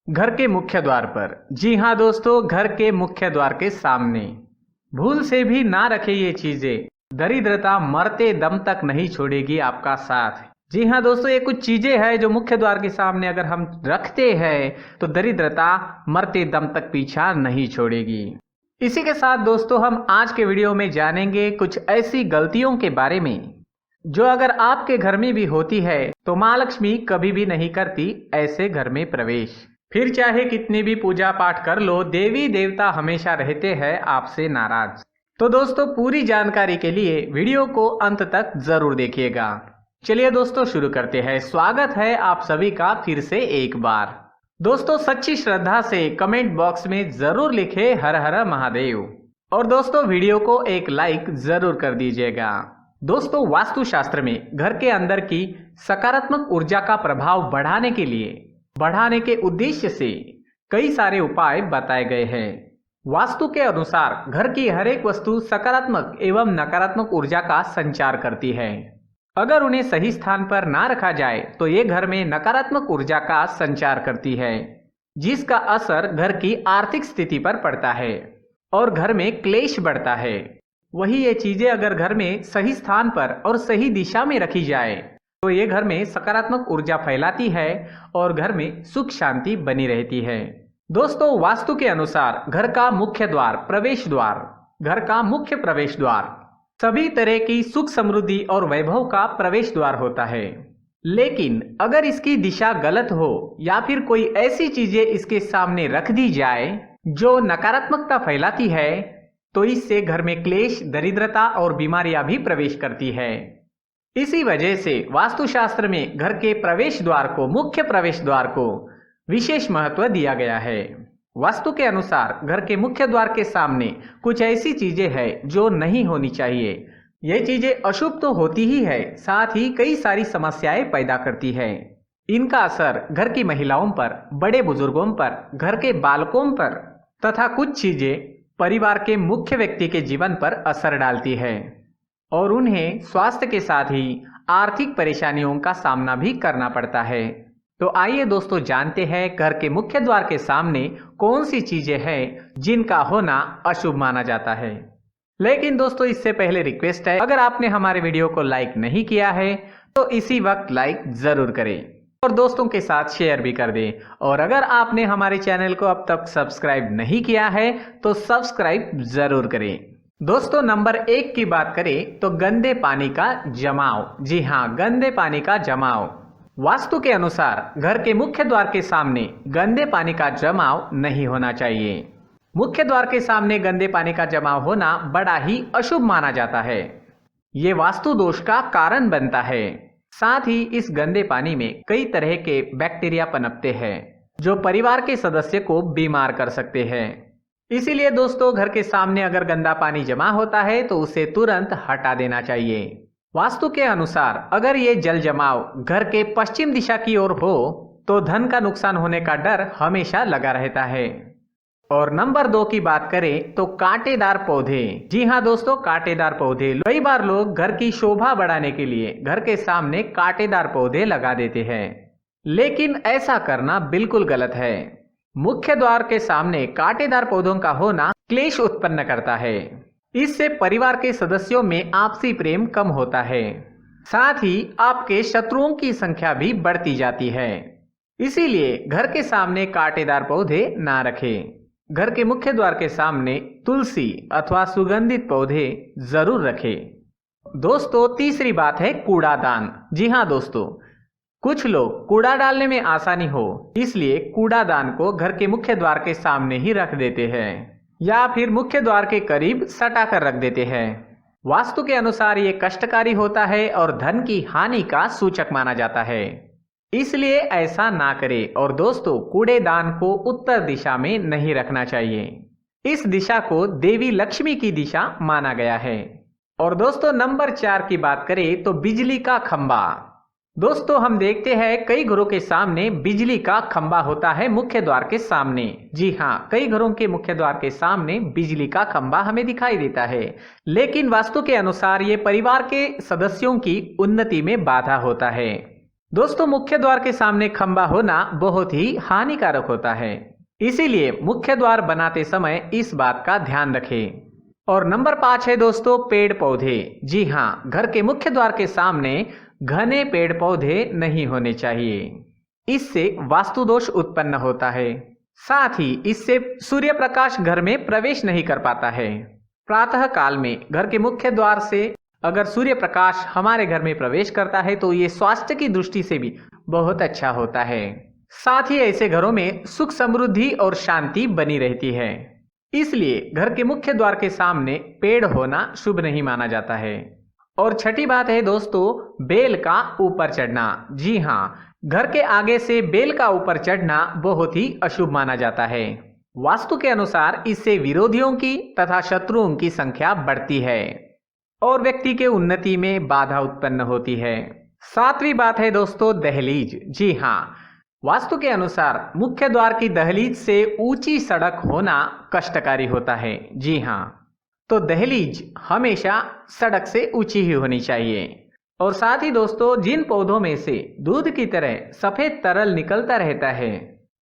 घर के मुख्य द्वार पर। जी हाँ दोस्तों, घर के मुख्य द्वार के सामने भूल से भी ना रखे ये चीजें, दरिद्रता मरते दम तक नहीं छोड़ेगी आपका साथ। जी हाँ दोस्तों, ये कुछ चीजें हैं जो मुख्य द्वार के सामने अगर हम रखते हैं तो दरिद्रता मरते दम तक पीछा नहीं छोड़ेगी। इसी के साथ दोस्तों, हम आज के वीडियो में जानेंगे कुछ ऐसी गलतियों के बारे में जो अगर आपके घर में भी होती है तो माँ लक्ष्मी कभी भी नहीं करती ऐसे घर में प्रवेश। फिर चाहे कितनी भी पूजा पाठ कर लो, देवी देवता हमेशा रहते हैं आपसे नाराज। तो दोस्तों, पूरी जानकारी के लिए वीडियो को अंत तक जरूर देखिएगा। चलिए दोस्तों, शुरू करते हैं। स्वागत है आप सभी का फिर से एक बार। दोस्तों, सच्ची श्रद्धा से कमेंट बॉक्स में जरूर लिखे हर हर महादेव, और दोस्तों वीडियो को एक लाइक जरूर कर दीजिएगा। दोस्तों, वास्तुशास्त्र में घर के अंदर की सकारात्मक ऊर्जा का प्रभाव बढ़ाने के उद्देश्य से कई सारे उपाय बताए गए हैं। वास्तु के अनुसार घर की हर एक वस्तु सकारात्मक एवं नकारात्मक ऊर्जा का संचार करती है। अगर उन्हें सही स्थान पर ना रखा जाए तो ये घर में नकारात्मक ऊर्जा का संचार करती है, जिसका असर घर की आर्थिक स्थिति पर पड़ता है और घर में क्लेश बढ़ता है। वही ये चीजें अगर घर में सही स्थान पर और सही दिशा में रखी जाए तो ये घर में सकारात्मक ऊर्जा फैलाती है और घर में सुख शांति बनी रहती है। दोस्तों, वास्तु के अनुसार घर का मुख्य प्रवेश द्वार सभी तरह की सुख समृद्धि और वैभव का प्रवेश द्वार होता है। लेकिन अगर इसकी दिशा गलत हो या फिर कोई ऐसी चीजें इसके सामने रख दी जाए जो नकारात्मकता फैलाती है तो इससे घर में क्लेश, दरिद्रता और बीमारियां भी प्रवेश करती है। इसी वजह से वास्तुशास्त्र में घर के मुख्य प्रवेश द्वार को विशेष महत्व दिया गया है। वास्तु के अनुसार घर के मुख्य द्वार के सामने कुछ ऐसी चीजें हैं जो नहीं होनी चाहिए। ये चीजें अशुभ तो होती ही है, साथ ही कई सारी समस्याएं पैदा करती है। इनका असर घर की महिलाओं पर, बड़े बुजुर्गों पर, घर के बालकों पर तथा कुछ चीजें परिवार के मुख्य व्यक्ति के जीवन पर असर डालती है और उन्हें स्वास्थ्य के साथ ही आर्थिक परेशानियों का सामना भी करना पड़ता है। तो आइए दोस्तों, जानते हैं घर के मुख्य द्वार के सामने कौन सी चीजें हैं जिनका होना अशुभ माना जाता है। लेकिन दोस्तों, इससे पहले रिक्वेस्ट है, अगर आपने हमारे वीडियो को लाइक नहीं किया है तो इसी वक्त लाइक जरूर करें और दोस्तों के साथ शेयर भी कर दें। और अगर आपने हमारे चैनल को अब तक सब्सक्राइब नहीं किया है तो सब्सक्राइब जरूर करें। दोस्तों, नंबर 1 की बात करें तो गंदे पानी का जमाव। जी हाँ, गंदे पानी का जमाव। वास्तु के अनुसार घर के मुख्य द्वार के सामने गंदे पानी का जमाव नहीं होना चाहिए। मुख्य द्वार के सामने गंदे पानी का जमाव होना बड़ा ही अशुभ माना जाता है। ये वास्तु दोष का कारण बनता है। साथ ही इस गंदे पानी में कई तरह के बैक्टीरिया पनपते हैं जो परिवार के सदस्य को बीमार कर सकते हैं। इसीलिए दोस्तों, घर के सामने अगर गंदा पानी जमा होता है तो उसे तुरंत हटा देना चाहिए। वास्तु के अनुसार अगर ये जल जमाव घर के पश्चिम दिशा की ओर हो तो धन का नुकसान होने का डर हमेशा लगा रहता है। और नंबर 2 की बात करें तो कांटेदार पौधे। जी हाँ दोस्तों, कांटेदार पौधे। कई बार लोग घर की शोभा बढ़ाने के लिए घर के सामने कांटेदार पौधे लगा देते हैं, लेकिन ऐसा करना बिल्कुल गलत है। मुख्य द्वार के सामने कांटेदार पौधों का होना क्लेश उत्पन्न करता है। इससे परिवार के सदस्यों में आपसी प्रेम कम होता है, साथ ही आपके शत्रुओं की संख्या भी बढ़ती जाती है। इसीलिए घर के सामने कांटेदार पौधे ना रखें। घर के मुख्य द्वार के सामने तुलसी अथवा सुगंधित पौधे जरूर रखें। दोस्तों, तीसरी बात है कूड़ादान। जी हाँ दोस्तों, कुछ लोग कूड़ा डालने में आसानी हो इसलिए कूड़ादान को घर के मुख्य द्वार के सामने ही रख देते हैं या फिर मुख्य द्वार के करीब सटा कर रख देते हैं। वास्तु के अनुसार ये कष्टकारी होता है और धन की हानि का सूचक माना जाता है, इसलिए ऐसा ना करें। और दोस्तों, कूड़ेदान को उत्तर दिशा में नहीं रखना चाहिए। इस दिशा को देवी लक्ष्मी की दिशा माना गया है। और दोस्तों, नंबर 4 की बात करें तो बिजली का खंबा। दोस्तों, हम देखते हैं कई घरों के सामने बिजली का खंबा होता है मुख्य द्वार के सामने। जी हाँ, कई घरों के मुख्य द्वार के सामने बिजली का खंबा हमें दिखाई देता है, लेकिन वास्तु के अनुसार ये परिवार के सदस्यों की उन्नति में बाधा होता है। दोस्तों, मुख्य द्वार के सामने खंबा होना बहुत ही हानिकारक होता है, इसीलिए मुख्य द्वार बनाते समय इस बात का ध्यान रखें। और नंबर 5 है दोस्तों, पेड़ पौधे। जी हाँ, घर के मुख्य द्वार के सामने घने पेड़ पौधे नहीं होने चाहिए। इससे वास्तु दोष उत्पन्न होता है। साथ ही इससे सूर्य प्रकाश घर में प्रवेश नहीं कर पाता है। प्रातः काल में घर के मुख्य द्वार से अगर सूर्य प्रकाश हमारे घर में प्रवेश करता है तो ये स्वास्थ्य की दृष्टि से भी बहुत अच्छा होता है। साथ ही ऐसे घरों में सुख समृद्धि और शांति बनी रहती है। इसलिए घर के मुख्य द्वार के सामने पेड़ होना शुभ नहीं माना जाता है। और छठी बात है दोस्तों, बेल का ऊपर चढ़ना। जी हाँ, घर के आगे से बेल का ऊपर चढ़ना बहुत ही अशुभ माना जाता है। वास्तु के अनुसार इससे विरोधियों की तथा शत्रुओं की संख्या बढ़ती है और व्यक्ति के उन्नति में बाधा उत्पन्न होती है। 7वीं बात है दोस्तों, दहलीज। जी हाँ, वास्तु के अनुसार मुख्य द्वार की दहलीज से ऊंची सड़क होना कष्टकारी होता है। जी हाँ, तो दहलीज हमेशा सड़क से ऊंची ही होनी चाहिए। और साथ ही दोस्तों, जिन पौधों में से दूध की तरह सफेद तरल निकलता रहता है,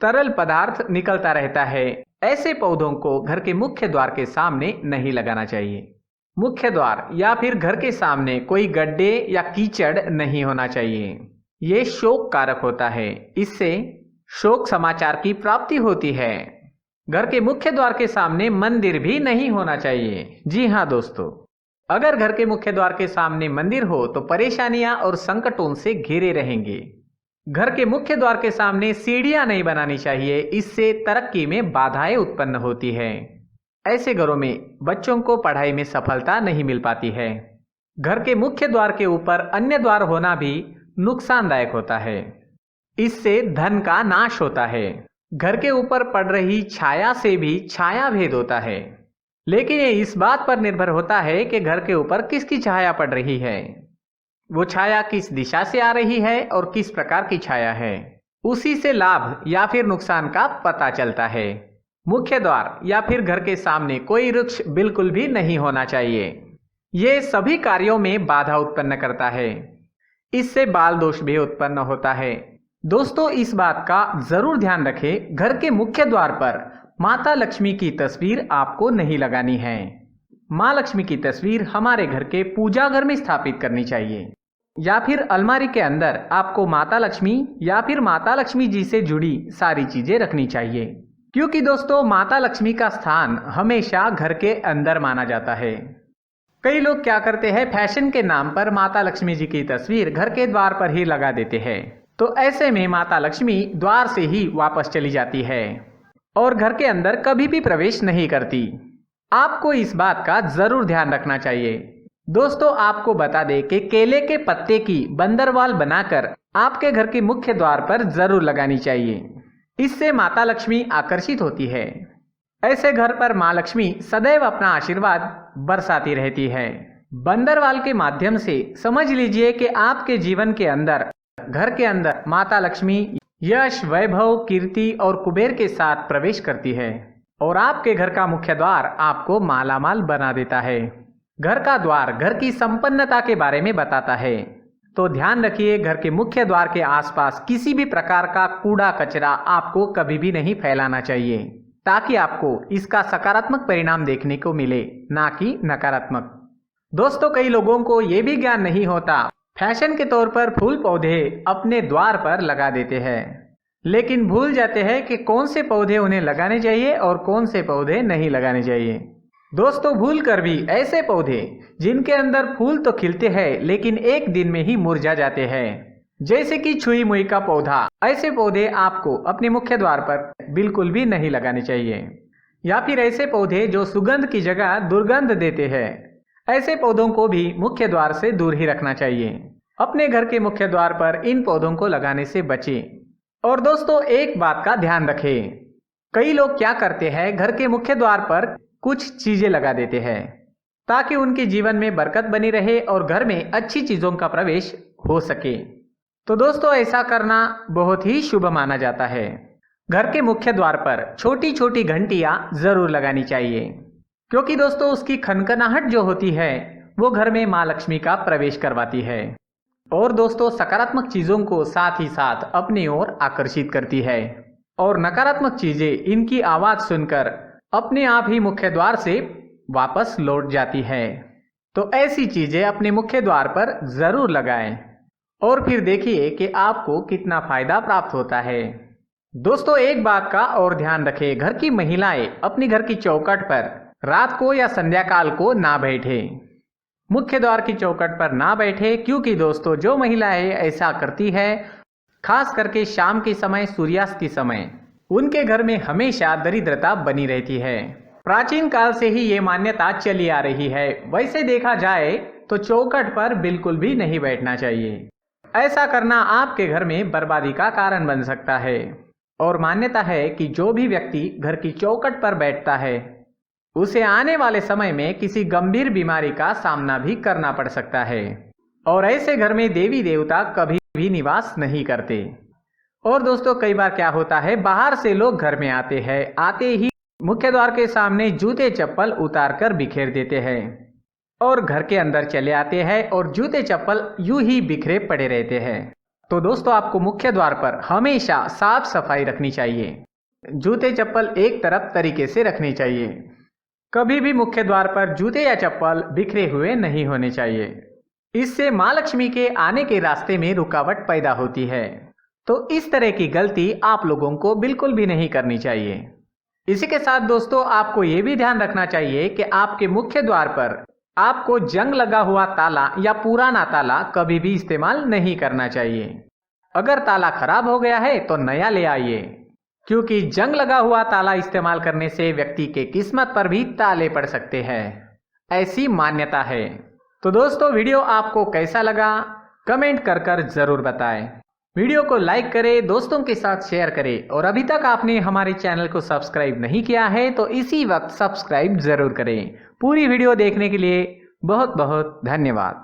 तरल पदार्थ निकलता रहता है, ऐसे पौधों को घर के मुख्य द्वार के सामने नहीं लगाना चाहिए। मुख्य द्वार या फिर घर के सामने कोई गड्ढे या कीचड़ नहीं होना चाहिए। ये शोक कारक होता है, इससे शोक समाचार की प्राप्ति होती है। घर के मुख्य द्वार के सामने मंदिर भी नहीं होना चाहिए। जी हाँ दोस्तों, अगर घर के मुख्य द्वार के सामने मंदिर हो तो परेशानियां और संकटों से घिरे रहेंगे। घर के मुख्य द्वार के सामने सीढ़ियां नहीं बनानी चाहिए, इससे तरक्की में बाधाएं उत्पन्न होती है। ऐसे घरों में बच्चों को पढ़ाई में सफलता नहीं मिल पाती है। घर के मुख्य द्वार के ऊपर अन्य द्वार होना भी नुकसानदायक होता है, इससे धन का नाश होता है। घर के ऊपर पड़ रही छाया से भी छाया भेद होता है, लेकिन ये इस बात पर निर्भर होता है कि घर के ऊपर किसकी छाया पड़ रही है, वो छाया किस दिशा से आ रही है और किस प्रकार की छाया है। उसी से लाभ या फिर नुकसान का पता चलता है। मुख्य द्वार या फिर घर के सामने कोई वृक्ष बिल्कुल भी नहीं होना चाहिए। ये सभी कार्यों में बाधा उत्पन्न करता है, इससे बाल दोष भी उत्पन्न होता है। दोस्तों, इस बात का जरूर ध्यान रखें, घर के मुख्य द्वार पर माता लक्ष्मी की तस्वीर आपको नहीं लगानी है। माँ लक्ष्मी की तस्वीर हमारे घर के पूजा घर में स्थापित करनी चाहिए, या फिर अलमारी के अंदर आपको माता लक्ष्मी या फिर माता लक्ष्मी जी से जुड़ी सारी चीजें रखनी चाहिए। क्योंकि दोस्तों, माता लक्ष्मी का स्थान हमेशा घर के अंदर माना जाता है। कई लोग क्या करते हैं, फैशन के नाम पर माता लक्ष्मी जी की तस्वीर घर के द्वार पर ही लगा देते हैं, तो ऐसे में माता लक्ष्मी द्वार से ही वापस चली जाती है और घर के अंदर कभी भी प्रवेश नहीं करती। आपको इस बात का जरूर ध्यान रखना चाहिए। दोस्तों, आपको बता दें कि केले के पत्ते की बंदरवाल बनाकर आपके घर के मुख्य द्वार पर जरूर लगानी चाहिए। इससे माता लक्ष्मी आकर्षित होती है। ऐसे घर पर माँ लक्ष्मी सदैव अपना आशीर्वाद बरसाती रहती है। बंदरवाल के माध्यम से समझ लीजिए कि आपके जीवन के अंदर, घर के अंदर माता लक्ष्मी यश, वैभव, कीर्ति और कुबेर के साथ प्रवेश करती है और आपके घर का मुख्य द्वार आपको मालामाल बना देता है। घर का द्वार घर की संपन्नता के बारे में बताता है, तो ध्यान रखिए, घर के मुख्य द्वार के आसपास किसी भी प्रकार का कूड़ा कचरा आपको कभी भी नहीं फैलाना चाहिए, ताकि आपको इसका सकारात्मक परिणाम देखने को मिले, ना कि नकारात्मक। दोस्तों, कई लोगों को ये भी ज्ञान नहीं होता, फैशन के तौर पर फूल पौधे अपने द्वार पर लगा देते हैं, लेकिन भूल जाते हैं कि कौन से पौधे उन्हें लगाने चाहिए और कौन से पौधे नहीं लगाने चाहिए। दोस्तों, भूल कर भी ऐसे पौधे जिनके अंदर फूल तो खिलते हैं लेकिन एक दिन में ही मुरझा जाते हैं, जैसे कि छुई मुई का पौधा, ऐसे पौधे आपको अपने मुख्य द्वार पर बिल्कुल भी नहीं लगाने चाहिए। या फिर ऐसे पौधे जो सुगंध की जगह दुर्गंध देते हैं, ऐसे पौधों को भी मुख्य द्वार से दूर ही रखना चाहिए। अपने घर के मुख्य द्वार पर इन पौधों को लगाने से बचें। और दोस्तों, एक बात का ध्यान रखें, कई लोग क्या करते हैं, घर के मुख्य द्वार पर कुछ चीजें लगा देते हैं ताकि उनके जीवन में बरकत बनी रहे और घर में अच्छी चीजों का प्रवेश हो सके। तो दोस्तों, ऐसा करना बहुत ही शुभ माना जाता है। घर के मुख्य द्वार पर छोटी छोटी घंटियां जरूर लगानी चाहिए, क्योंकि दोस्तों उसकी खनखनाहट जो होती है वो घर में माँ लक्ष्मी का प्रवेश करवाती है। और दोस्तों सकारात्मक चीज़ों को साथ ही साथ अपनी ओर आकर्षित करती है और नकारात्मक चीज़ें इनकी आवाज़ सुनकर अपने आप ही मुख्य द्वार से वापस लौट जाती है। तो ऐसी चीज़ें अपने मुख्य द्वार पर ज़रूर लगाएं और फिर देखिए कि आपको कितना फायदा प्राप्त होता है। दोस्तों एक बात का और ध्यान रखें, घर की महिलाएं अपनी घर की चौखट पर रात को या संध्या काल को ना बैठे, मुख्य द्वार की चौखट पर ना बैठे, क्योंकि दोस्तों जो महिलाएं ऐसा करती है खास करके शाम के समय, सूर्यास्त के समय, उनके घर में हमेशा दरिद्रता बनी रहती है। प्राचीन काल से ही ये मान्यता चली आ रही है। वैसे देखा जाए तो चौखट पर बिल्कुल भी नहीं बैठना चाहिए। ऐसा करना आपके घर में बर्बादी का कारण बन सकता है और मान्यता है कि जो भी व्यक्ति घर की चौखट पर बैठता है उसे आने वाले समय में किसी गंभीर बीमारी का सामना भी करना पड़ सकता है और ऐसे घर में देवी देवता कभी भी निवास नहीं करते। और दोस्तों कई बार क्या होता है, बाहर से लोग घर में आते हैं, आते ही मुख्य द्वार के सामने जूते चप्पल उतार कर बिखेर देते हैं और घर के अंदर चले आते हैं और जूते चप्पल यूं ही बिखरे पड़े रहते हैं। तो दोस्तों आपको मुख्य द्वार पर हमेशा साफ सफाई रखनी चाहिए, जूते चप्पल एक तरफ तरीके से रखनी चाहिए। कभी भी मुख्य द्वार पर जूते या चप्पल बिखरे हुए नहीं होने चाहिए। इससे माँ लक्ष्मी के आने के रास्ते में रुकावट पैदा होती है। तो इस तरह की गलती आप लोगों को बिल्कुल भी नहीं करनी चाहिए। इसी के साथ दोस्तों आपको ये भी ध्यान रखना चाहिए कि आपके मुख्य द्वार पर आपको जंग लगा हुआ ताला या पुराना ताला कभी भी इस्तेमाल नहीं करना चाहिए। अगर ताला खराब हो गया है तो नया ले आइए, क्योंकि जंग लगा हुआ ताला इस्तेमाल करने से व्यक्ति के किस्मत पर भी ताले पड़ सकते हैं, ऐसी मान्यता है। तो दोस्तों वीडियो आपको कैसा लगा कमेंट कर जरूर बताएं। वीडियो को लाइक करें, दोस्तों के साथ शेयर करें और अभी तक आपने हमारे चैनल को सब्सक्राइब नहीं किया है तो इसी वक्त सब्सक्राइब जरूर करें। पूरी वीडियो देखने के लिए बहुत बहुत धन्यवाद।